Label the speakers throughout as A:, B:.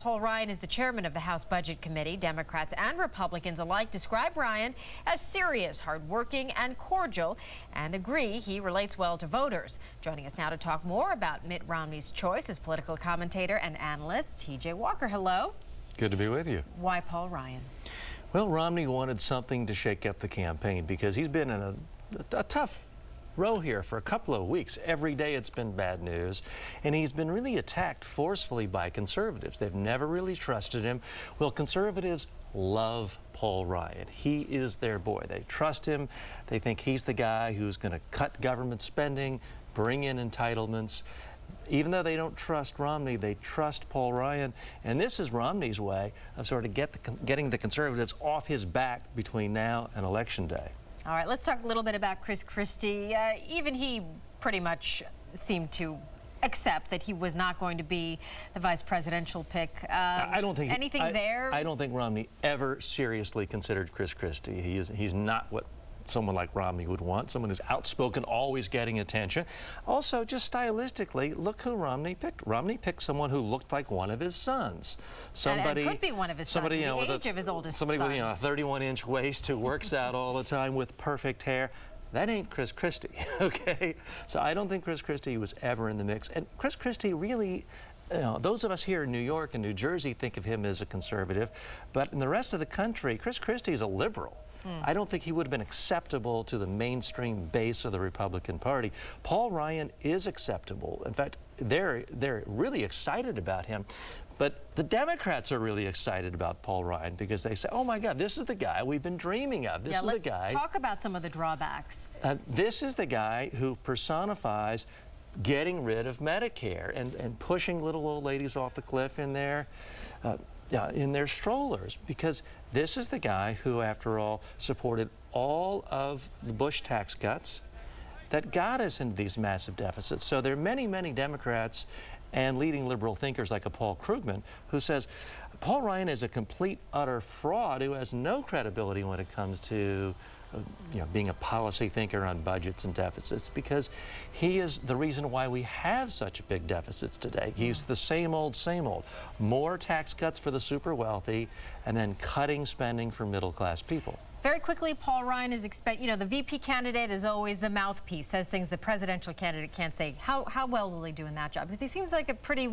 A: Paul Ryan is the chairman of the House Budget Committee. Democrats and Republicans alike describe Ryan as serious, hardworking, and cordial, and agree he relates well to voters. Joining us now to talk more about Mitt Romney's choice is political commentator and analyst T.J. Walker. Hello.
B: Good to be with you.
A: Why Paul Ryan?
B: Well, Romney wanted something to shake up the campaign because he's been in a tough row here for a couple of weeks. Every day it's been bad news, and he's been really attacked forcefully by conservatives. They've never really trusted him. Well, conservatives love Paul Ryan. He is their boy. They trust him. They think he's the guy who's going to cut government spending, bring in entitlements. Even though they don't trust Romney, they trust Paul Ryan. And this is Romney's way of sort of getting the conservatives off his back between now and Election Day.
A: All right, let's talk a little bit about Chris Christie. Even he pretty much seemed to accept that he was not going to be the vice presidential pick.
B: I don't think
A: anything there.
B: I don't think Romney ever seriously considered Chris Christie. He's not what someone like Romney would want, someone who's outspoken, always getting attention. Also, just stylistically, look who Romney picked. Romney picked someone who looked like one of his sons.
A: Somebody, and could be one of his sons, the age of his oldest son.
B: Somebody with a 31-inch waist who works out all the time with perfect hair. That ain't Chris Christie, okay? So I don't think Chris Christie was ever in the mix. And Chris Christie really, those of us here in New York and New Jersey think of him as a conservative, but in the rest of the country, Chris Christie is a liberal. I don't think he would have been acceptable to the mainstream base of the Republican Party. Paul Ryan is acceptable. In fact, they're really excited about him. But the Democrats are really excited about Paul Ryan because they say, oh my God, this is the guy we've been dreaming of. This is the guy.
A: Let's talk about some of the drawbacks.
B: This is the guy who personifies getting rid of Medicare and pushing little old ladies off the cliff in their strollers, because this is the guy who, after all, supported all of the Bush tax cuts that got us into these massive deficits. So there are many, many Democrats and leading liberal thinkers like a Paul Krugman who says Paul Ryan is a complete, utter fraud who has no credibility when it comes to being a policy thinker on budgets and deficits, because he is the reason why we have such big deficits today. He's the same old, more tax cuts for the super wealthy and then cutting spending for middle-class people.
A: Very quickly, Paul Ryan is the VP candidate is always the mouthpiece, says things the presidential candidate can't say. How well will he do in that job? Because he seems like a pretty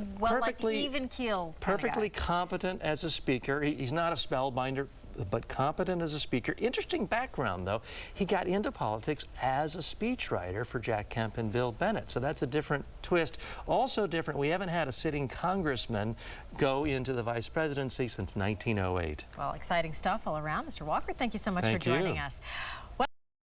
A: even keel
B: perfectly competent as a speaker. He's not a spellbinder, but competent as a speaker. Interesting background, though. He got into politics as a speechwriter for Jack Kemp and Bill Bennett, so that's a different twist. Also different, we haven't had a sitting congressman go into the vice presidency since 1908.
A: Well, exciting stuff all around. Mr. Walker, thank you so much for joining us. Well,